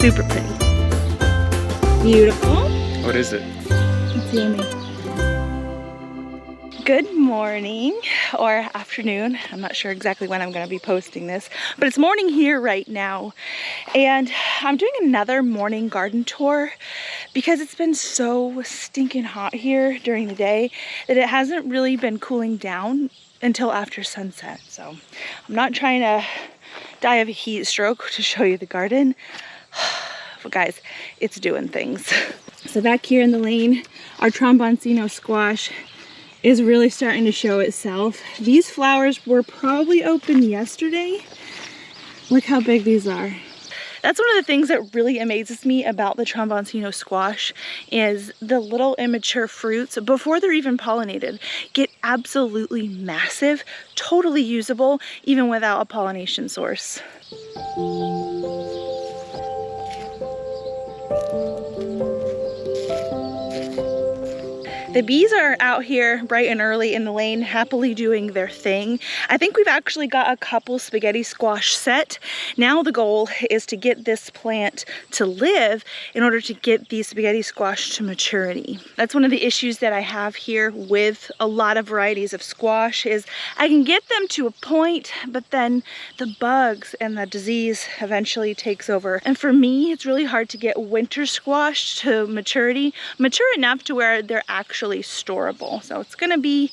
Super pretty. Beautiful. What is it? It's yummy. Good morning or afternoon. I'm not sure exactly when I'm going to be posting this, but it's morning here right now. And I'm doing another morning garden tour because it's been so stinking hot here during the day that it hasn't really been cooling down until after sunset. So I'm not trying to die of a heat stroke to show you the garden. But guys, it's doing things. So back here in the lane, our tromboncino squash is really starting to show itself. These flowers were probably open yesterday. Look how big these are. That's one of the things that really amazes me about the tromboncino squash is the little immature fruits, before they're even pollinated, get absolutely massive, totally usable, even without a pollination source. The bees are out here bright and early in the lane, happily doing their thing. I think we've actually got a couple spaghetti squash set. Now the goal is to get this plant to live in order to get these spaghetti squash to maturity. That's one of the issues that I have here with a lot of varieties of squash is I can get them to a point, but then the bugs and the disease eventually takes over. And for me, it's really hard to get winter squash to maturity, mature enough to where they're actually storable. So it's going to be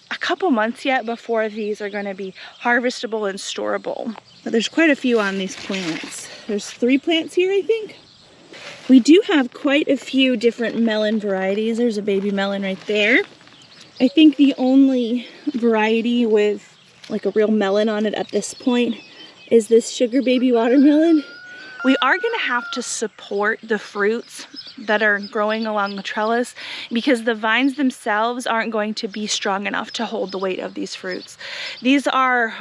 a couple months yet before these are going to be harvestable and storable. But there's quite a few on these plants. There's 3 plants here, I think. We do have quite a few different melon varieties. There's a baby melon right there. I think the only variety with like a real melon on it at this point is this sugar baby watermelon. We are going to have to support the fruits that are growing along the trellis because the vines themselves aren't going to be strong enough to hold the weight of these fruits. These are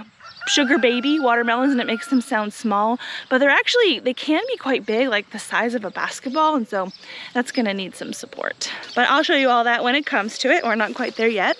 sugar baby watermelons and it makes them sound small, but they can be quite big, like the size of a basketball, and so that's going to need some support. But I'll show you all that when it comes to it. We're not quite there yet.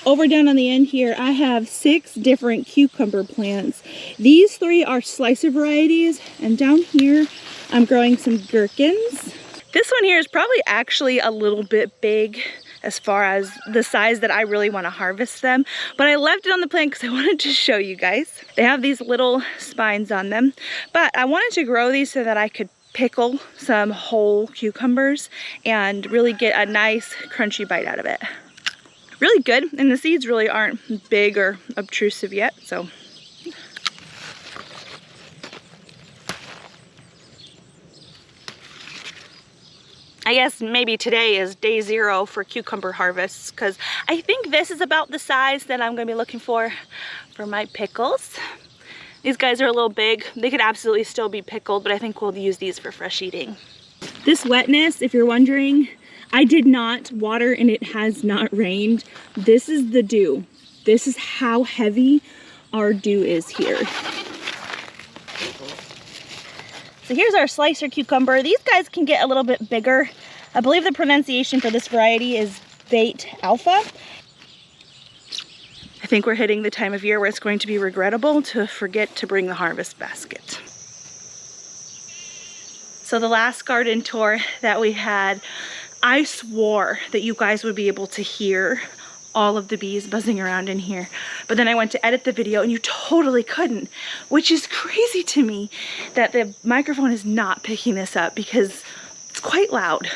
Over down on the end here, I have 6 different cucumber plants. These 3 are slicer varieties, and down here, I'm growing some gherkins. This one here is probably actually a little bit big as far as the size that I really want to harvest them, but I left it on the plant because I wanted to show you guys. They have these little spines on them, but I wanted to grow these so that I could pickle some whole cucumbers and really get a nice crunchy bite out of it. Really good, and the seeds really aren't big or obtrusive yet, so. I guess maybe today is day 0 for cucumber harvests because I think this is about the size that I'm gonna be looking for my pickles. These guys are a little big. They could absolutely still be pickled, but I think we'll use these for fresh eating. This wetness, if you're wondering, I did not water and it has not rained. This is the dew. This is how heavy our dew is here. So here's our slicer cucumber. These guys can get a little bit bigger. I believe the pronunciation for this variety is Bait Alpha. I think we're hitting the time of year where it's going to be regrettable to forget to bring the harvest basket. So the last garden tour that we had, I swore that you guys would be able to hear all of the bees buzzing around in here. But then I went to edit the video and you totally couldn't, which is crazy to me that the microphone is not picking this up because it's quite loud.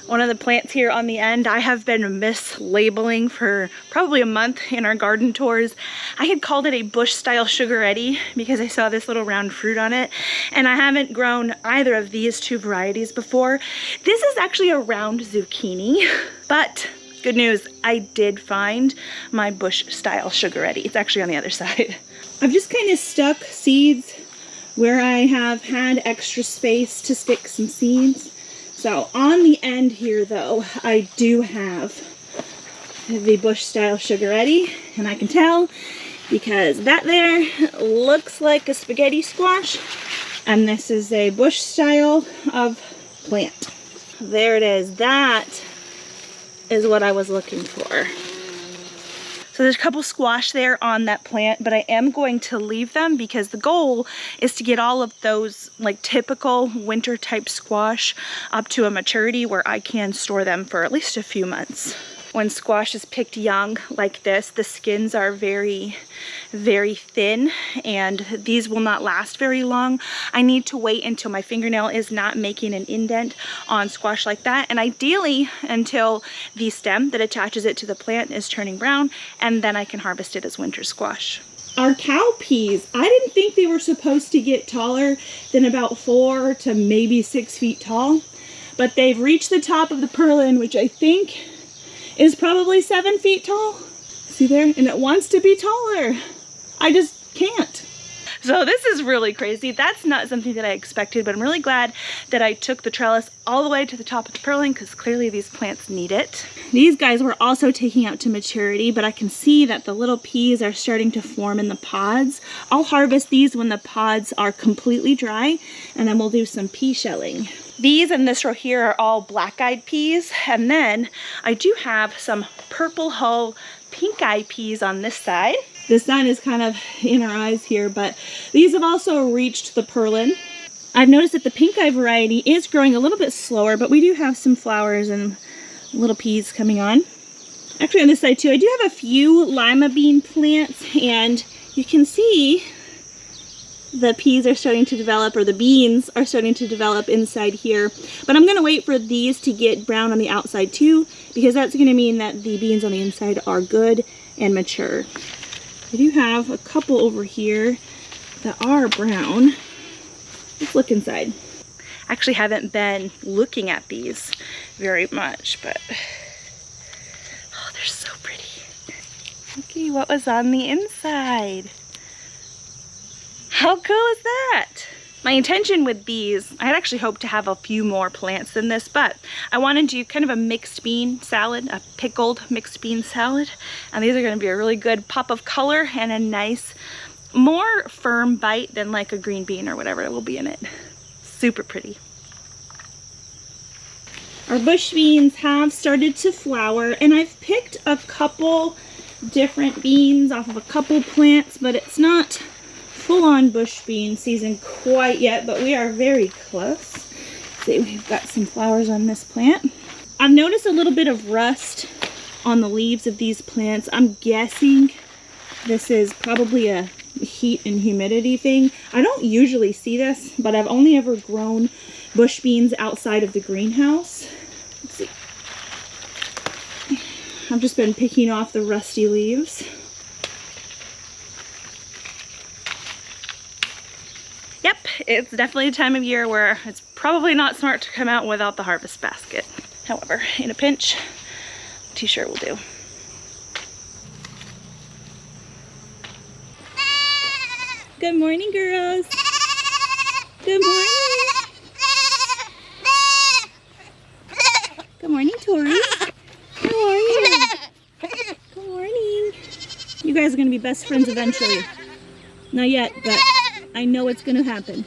One of the plants here on the end, I have been mislabeling for probably a month in our garden tours. I had called it a bush style sugaretti because I saw this little round fruit on it, and I haven't grown either of these 2 varieties before. This is actually a round zucchini, but good news, I did find my bush style sugaretti. It's actually on the other side. I've just kind of stuck seeds where I have had extra space to stick some seeds. So on the end here though, I do have the bush style sugaretti, And I can tell because that there looks like a spaghetti squash, and this is a bush style of plant. There it is. That is what I was looking for. So there's a couple squash there on that plant, but I am going to leave them because the goal is to get all of those like typical winter type squash up to a maturity where I can store them for at least a few months. When squash is picked young like this, the skins are very, very thin, and these will not last very long. I need to wait until my fingernail is not making an indent on squash like that, and ideally until the stem that attaches it to the plant is turning brown, and then I can harvest it as winter squash. Our cow peas, I didn't think they were supposed to get taller than about 4 to maybe 6 feet tall, but they've reached the top of the purlin, which I think is probably 7 feet tall. See there? And it wants to be taller. I just can't. So this is really crazy. That's not something that I expected, but I'm really glad that I took the trellis all the way to the top of the purlin because clearly these plants need it. These guys were also taking out to maturity, but I can see that the little peas are starting to form in the pods. I'll harvest these when the pods are completely dry, and then we'll do some pea shelling. These in this row here are all black-eyed peas, and then I do have some purple hull pink-eyed peas on this side. The sun is kind of in our eyes here, but these have also reached the purlin. I've noticed that the pink-eye variety is growing a little bit slower, but we do have some flowers and little peas coming on. Actually on this side too, I do have a few lima bean plants, and you can see the peas are starting to develop, or the beans are starting to develop inside here. But I'm gonna wait for these to get brown on the outside too, because that's gonna mean that the beans on the inside are good and mature. I do have a couple over here that are brown. Let's look inside. I actually haven't been looking at these very much, but oh, they're so pretty. Okay, what was on the inside? How cool is that? My intention with these, I had actually hoped to have a few more plants than this, but I wanted to do kind of a mixed bean salad, a pickled mixed bean salad. And these are gonna be a really good pop of color and a nice, more firm bite than like a green bean or whatever will be in it. Super pretty. Our bush beans have started to flower, and I've picked a couple different beans off of a couple plants, but it's not full-on bush bean season quite yet, but we are very close. See, we've got some flowers on this plant. I've noticed a little bit of rust on the leaves of these plants. I'm guessing this is probably a heat and humidity thing. I don't usually see this, but I've only ever grown bush beans outside of the greenhouse. Let's see. I've just been picking off the rusty leaves. Yep, it's definitely a time of year where it's probably not smart to come out without the harvest basket. However, in a pinch, t-shirt will do. Good morning, girls. Good morning. Good morning, Tori. How are you? Good morning. You guys are going to be best friends eventually. Not yet, but I know it's gonna happen.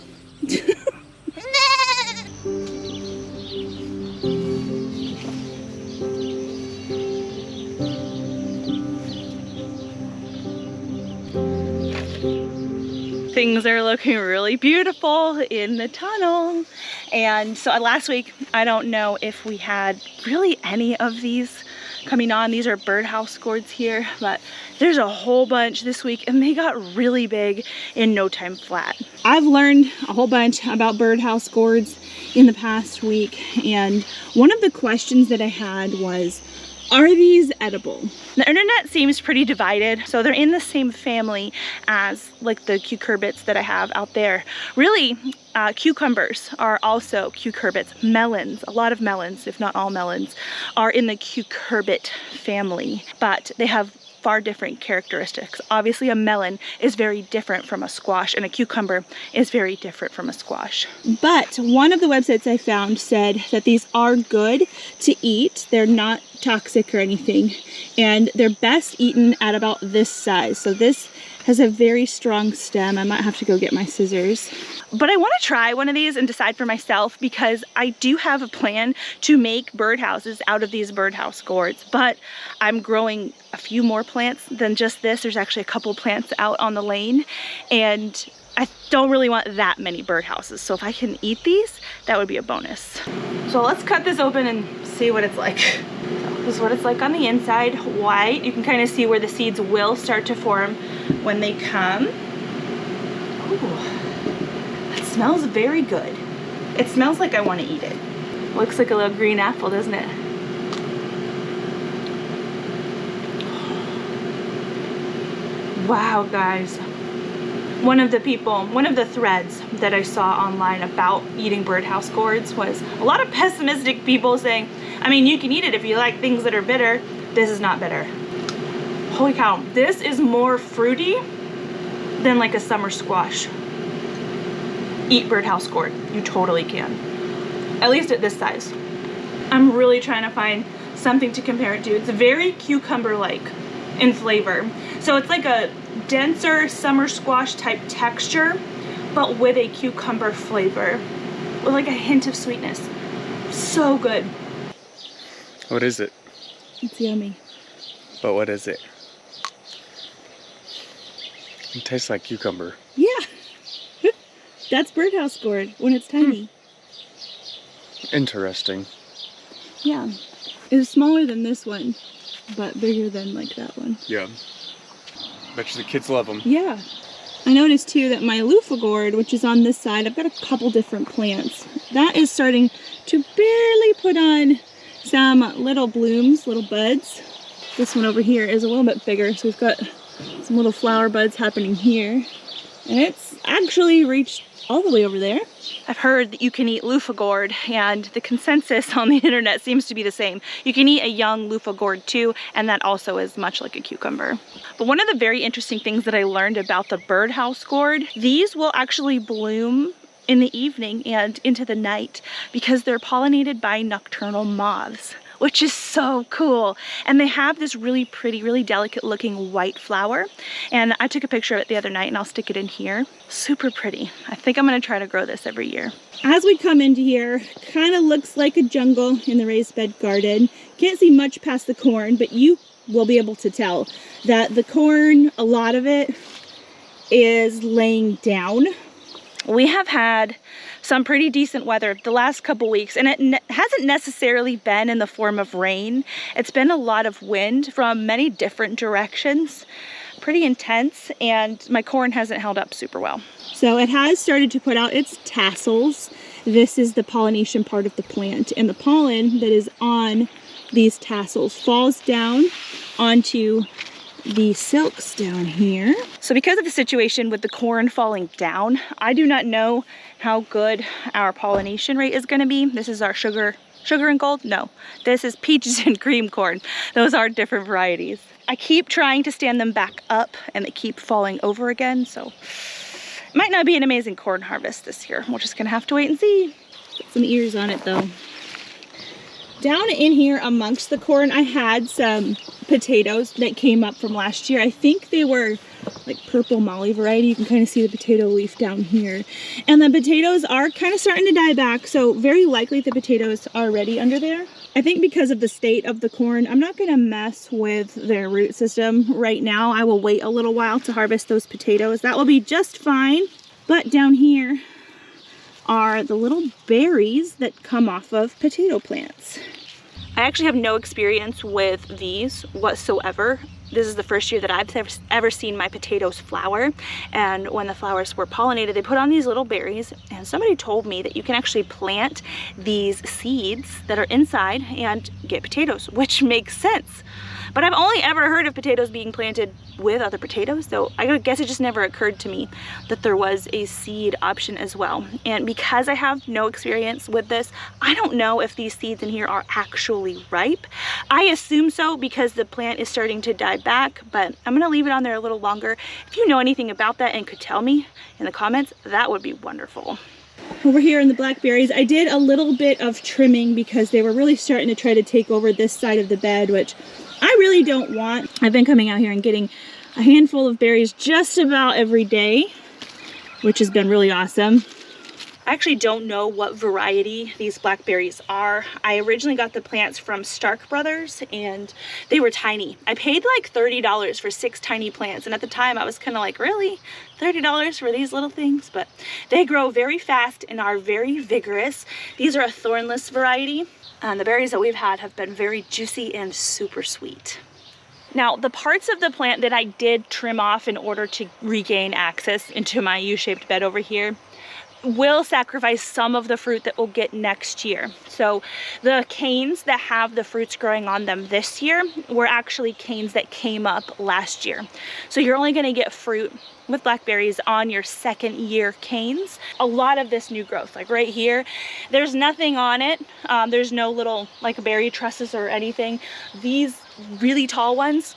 Things are looking really beautiful in the tunnel. And so last week, I don't know if we had really any of these coming on. These are birdhouse gourds here, but there's a whole bunch this week, and they got really big in no time flat. I've learned a whole bunch about birdhouse gourds in the past week, and one of the questions that I had was, are these edible? The internet seems pretty divided. So they're in the same family as like the cucurbits that I have out there. Really, cucumbers are also cucurbits. Melons, a lot of melons, if not all melons, are in the cucurbit family, but they have far different characteristics. Obviously a melon is very different from a squash, and a cucumber is very different from a squash. But one of the websites I found said that these are good to eat. They're not toxic or anything. And they're best eaten at about this size. So this has a very strong stem. I might have to go get my scissors. But I want to try one of these and decide for myself, because I do have a plan to make birdhouses out of these birdhouse gourds. But I'm growing a few more plants than just this. There's actually a couple plants out on the lane, and I don't really want that many birdhouses. So if I can eat these, that would be a bonus. So let's cut this open and see what it's like. So this is what it's like on the inside, white. You can kind of see where the seeds will start to form when they come. Ooh, that smells very good. It smells like I want to eat it. Looks like a little green apple, doesn't it? Wow, guys. One of the threads that I saw online about eating birdhouse gourds was a lot of pessimistic people saying, I mean, you can eat it if you like things that are bitter. This is not bitter. Holy cow, this is more fruity than like a summer squash. Eat birdhouse gourd, you totally can. At least at this size. I'm really trying to find something to compare it to. It's very cucumber-like in flavor. So it's like a denser summer squash type texture, but with a cucumber flavor, with like a hint of sweetness. So good. What is it? It's yummy. But what is it? It tastes like cucumber. Yeah. That's birdhouse gourd when it's tiny. Interesting. Yeah. It's smaller than this one, but bigger than like that one. Yeah. Bet you the kids love them. Yeah. I noticed too that my loofah gourd, which is on this side, I've got a couple different plants. That is starting to barely put on some little blooms, little buds. This one over here is a little bit bigger, so we've got some little flower buds happening here. And it's actually reached all the way over there. I've heard that you can eat loofah gourd, and the consensus on the internet seems to be the same. You can eat a young loofah gourd too, and that also is much like a cucumber. But one of the very interesting things that I learned about the birdhouse gourd, these will actually bloom in the evening and into the night because they're pollinated by nocturnal moths, which is so cool. And they have this really pretty, really delicate looking white flower. And I took a picture of it the other night, and I'll stick it in here. Super pretty. I think I'm gonna try to grow this every year. As we come into here, kind of looks like a jungle in the raised bed garden. Can't see much past the corn, but you will be able to tell that the corn, a lot of it is laying down. We have had some pretty decent weather the last couple weeks, and it hasn't necessarily been in the form of rain. It's been a lot of wind from many different directions, pretty intense, and my corn hasn't held up super well. So it has started to put out its tassels. This is the pollination part of the plant, and the pollen that is on these tassels falls down onto the silks down here. So because of the situation with the corn falling down, I do not know how good our pollination rate is going to be. This is our sugar and gold? No, this is peaches and cream corn. Those are different varieties. I keep trying to stand them back up, and they keep falling over again, so it might not be an amazing corn harvest this year. We're just gonna have to wait and see. Got some ears on it though. Down in here amongst the corn, I had some potatoes that came up from last year. I think they were like purple molly variety. You can kind of see the potato leaf down here. And the potatoes are kind of starting to die back, so very likely the potatoes are ready under there. I think because of the state of the corn, I'm not gonna mess with their root system right now. I will wait a little while to harvest those potatoes. That will be just fine. But down here are the little berries that come off of potato plants. I actually have no experience with these whatsoever. This is the first year that I've ever seen my potatoes flower. And when the flowers were pollinated, they put on these little berries. And somebody told me that you can actually plant these seeds that are inside and get potatoes, which makes sense. But I've only ever heard of potatoes being planted with other potatoes, so I guess it just never occurred to me that there was a seed option as well. And because I have no experience with this, I don't know if these seeds in here are actually ripe. I assume so because the plant is starting to die back, but I'm gonna leave it on there a little longer. If you know anything about that and could tell me in the comments, that would be wonderful. Over here in the blackberries, I did a little bit of trimming because they were really starting to try to take over this side of the bed, which I really don't want. I've been coming out here and getting a handful of berries just about every day, which has been really awesome. I actually don't know what variety these blackberries are. I originally got the plants from Stark Brothers and they were tiny. I paid like $30 for 6 tiny plants, and at the time I was kind of like, really? $30 for these little things? But they grow very fast and are very vigorous. These are a thornless variety, and the berries that we've had have been very juicy and super sweet. Now, the parts of the plant that I did trim off in order to regain access into my U-shaped bed over here will sacrifice some of the fruit that we'll get next year. So the canes that have the fruits growing on them this year were actually canes that came up last year. So you're only going to get fruit with blackberries on your second year canes. A lot of this new growth, like right here, there's nothing on it. There's no little like berry trusses or anything. These really tall ones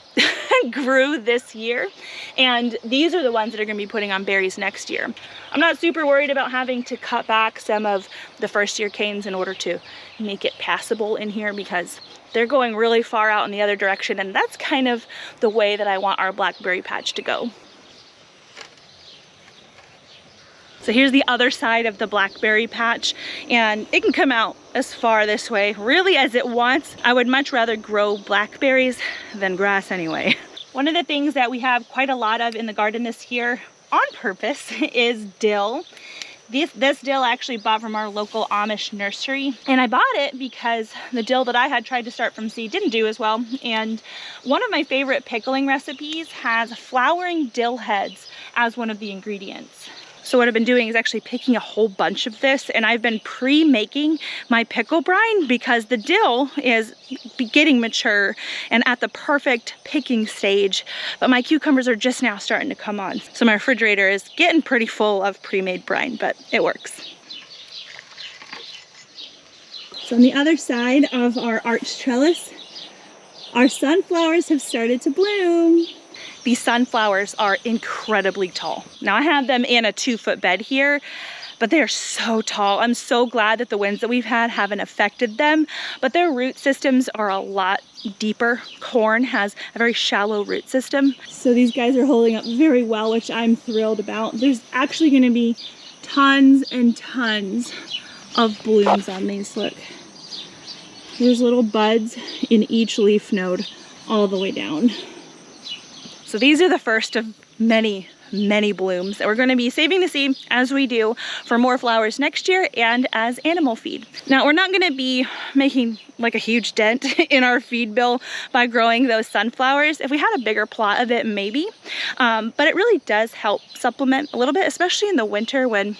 grew this year, and these are the ones that are going to be putting on berries next year. I'm not super worried about having to cut back some of the first year canes in order to make it passable in here, because they're going really far out in the other direction, and that's kind of the way that I want our blackberry patch to go. So here's the other side of the blackberry patch, and it can come out as far this way really as it wants. I would much rather grow blackberries than grass anyway. One of the things that we have quite a lot of in the garden this year on purpose is dill. This dill I actually bought from our local Amish nursery, and I bought it because the dill that I had tried to start from seed didn't do as well, and one of my favorite pickling recipes has flowering dill heads as one of the ingredients. So what I've been doing is actually picking a whole bunch of this, and I've been pre-making my pickle brine because the dill is getting mature and at the perfect picking stage, but my cucumbers are just now starting to come on. So my refrigerator is getting pretty full of pre-made brine, but it works. So on the other side of our arched trellis, our sunflowers have started to bloom. These sunflowers are incredibly tall. Now I have them in a 2-foot bed here, but they're so tall. I'm so glad that the winds that we've had haven't affected them, but their root systems are a lot deeper. Corn has a very shallow root system. So these guys are holding up very well, which I'm thrilled about. There's actually gonna be tons and tons of blooms on these, look. There's little buds in each leaf node all the way down. So these are the first of many, many blooms that we're going to be saving the seed, as we do, for more flowers next year and as animal feed. Now, we're not going to be making like a huge dent in our feed bill by growing those sunflowers. If we had a bigger plot of it, maybe, but it really does help supplement a little bit, especially in the winter when,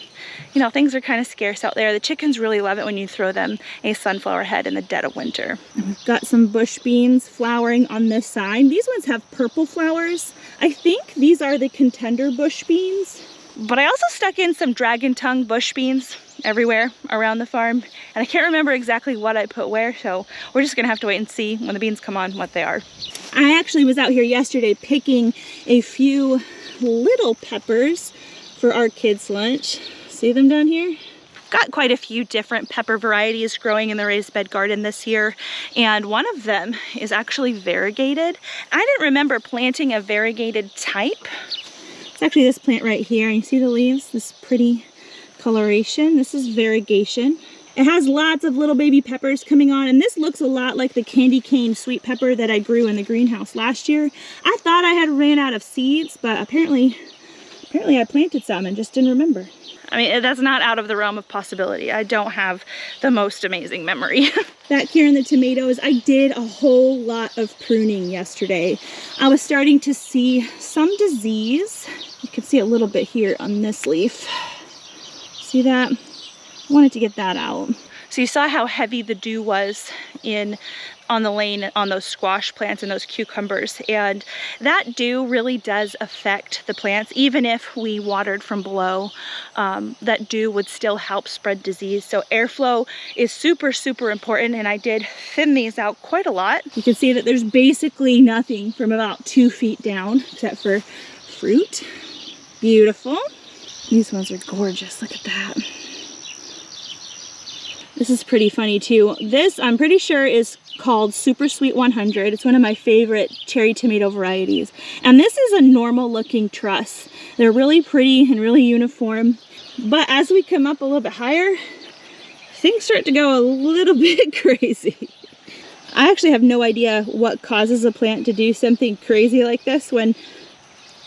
you know, things are kind of scarce out there. The chickens really love it when you throw them a sunflower head in the dead of winter. And we've got some bush beans flowering on this side. These ones have purple flowers. I think these are the contender bush beans, but I also stuck in some dragon tongue bush beans everywhere around the farm, and I can't remember exactly what I put where, so we're just gonna have to wait and see when the beans come on what they are. I actually was out here yesterday picking a few little peppers for our kids' lunch. See them down here? Got quite a few different pepper varieties growing in the raised bed garden this year, and one of them is actually variegated. I didn't remember planting a variegated type. It's actually this plant right here, and you see the leaves, this pretty coloration. This is variegation. It has lots of little baby peppers coming on, and this looks a lot like the candy cane sweet pepper that I grew in the greenhouse last year. I thought I had ran out of seeds, but apparently I planted some and just didn't remember. I mean, that's not out of the realm of possibility. I don't have the most amazing memory. Back here in the tomatoes, I did a whole lot of pruning yesterday. I was starting to see some disease. You can see a little bit here on this leaf. See that? I wanted to get that out. So you saw how heavy the dew was on the lane on those squash plants and those cucumbers, and that dew really does affect the plants. Even if we watered from below, that dew would still help spread disease. So airflow is super, super important, and I did thin these out quite a lot. You can see that there's basically nothing from about 2 feet down except for fruit. Beautiful. These ones are gorgeous. Look at that. This is pretty funny too. This, I'm pretty sure, is called Super Sweet 100. It's one of my favorite cherry tomato varieties. And this is a normal looking truss. They're really pretty and really uniform. But as we come up a little bit higher, things start to go a little bit crazy. I actually have no idea what causes a plant to do something crazy like this when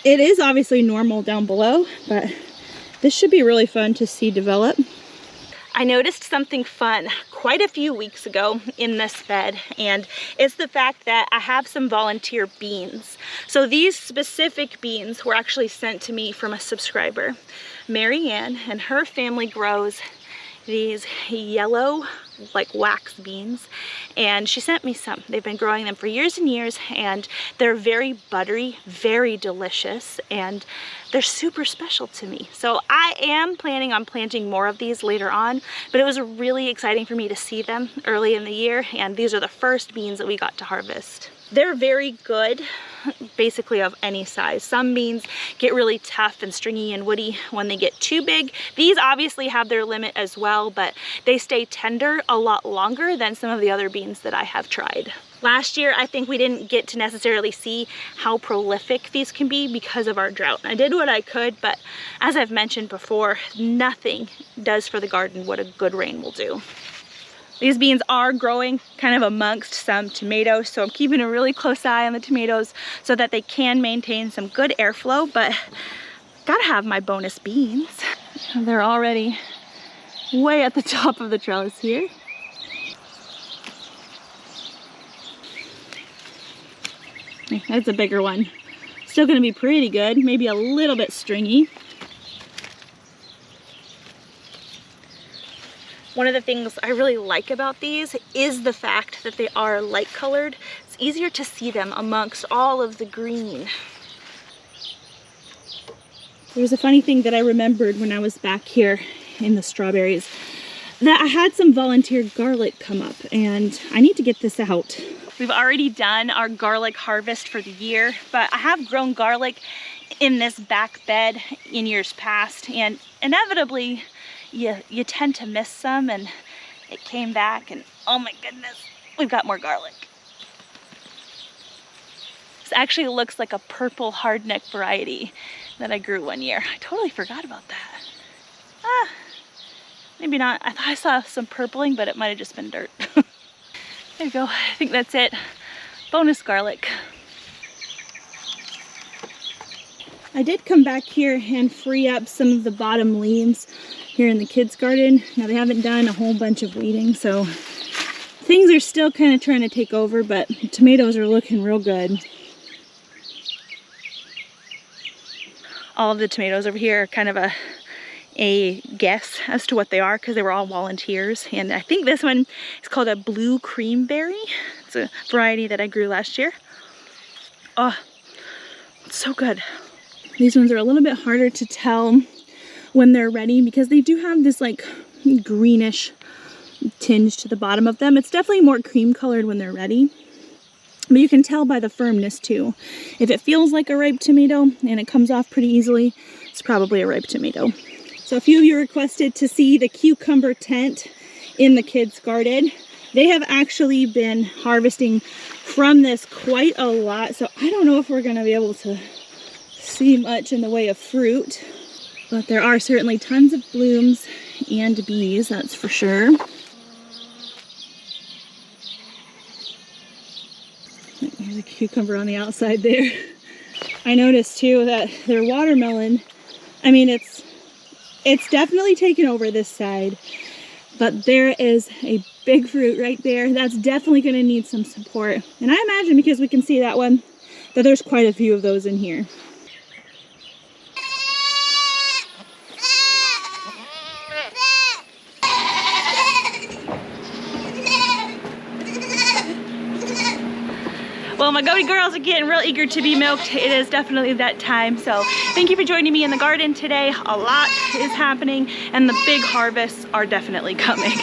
it is obviously normal down below, but this should be really fun to see develop. I noticed something fun quite a few weeks ago in this bed, and it's the fact that I have some volunteer beans. So these specific beans were actually sent to me from a subscriber, Mary Ann, and her family grows these yellow like wax beans, and she sent me some. They've been growing them for years and years, and they're very buttery, very delicious, and they're super special to me. So I am planning on planting more of these later on, but it was really exciting for me to see them early in the year, and these are the first beans that we got to harvest. They're very good, basically of any size. Some beans get really tough and stringy and woody when they get too big. These obviously have their limit as well, but they stay tender a lot longer than some of the other beans that I have tried. Last year, I think we didn't get to necessarily see how prolific these can be because of our drought. I did what I could, but as I've mentioned before, nothing does for the garden what a good rain will do. These beans are growing kind of amongst some tomatoes, so I'm keeping a really close eye on the tomatoes so that they can maintain some good airflow, but gotta have my bonus beans. They're already way at the top of the trellis here. That's a bigger one. Still gonna be pretty good, maybe a little bit stringy. One of the things I really like about these is the fact that they are light colored. It's easier to see them amongst all of the green. There was a funny thing that I remembered when I was back here in the strawberries, that I had some volunteer garlic come up, and I need to get this out. We've already done our garlic harvest for the year, but I have grown garlic in this back bed in years past, and inevitably you tend to miss some, and it came back, and oh my goodness, we've got more garlic. This actually looks like a purple hardneck variety that I grew one year. I totally forgot about that. Maybe not. I thought I saw some purpling, but it might have just been dirt. There you go. I think that's it. Bonus garlic. I did come back here and free up some of the bottom leaves here in the kids' garden. Now they haven't done a whole bunch of weeding, so things are still kind of trying to take over, but the tomatoes are looking real good. All of the tomatoes over here are kind of a guess as to what they are because they were all volunteers, and I think this one is called a blue creamberry. It's a variety that I grew last year. Oh, it's so good. These ones are a little bit harder to tell when they're ready because they do have this like greenish tinge to the bottom of them. It's definitely more cream colored when they're ready, but you can tell by the firmness too. If it feels like a ripe tomato and it comes off pretty easily, it's probably a ripe tomato. So a few of you requested to see the cucumber tent in the kids' garden. They have actually been harvesting from this quite a lot, so I don't know if we're gonna be able to see much in the way of fruit, but there are certainly tons of blooms and bees, that's for sure. There's a cucumber on the outside there. I noticed too that their watermelon, I mean, it's definitely taken over this side, but there is a big fruit right there. That's definitely going to need some support. And I imagine because we can see that one, that there's quite a few of those in here. Well, my goaty girls are getting real eager to be milked. It is definitely that time. So thank you for joining me in the garden today. A lot is happening and the big harvests are definitely coming.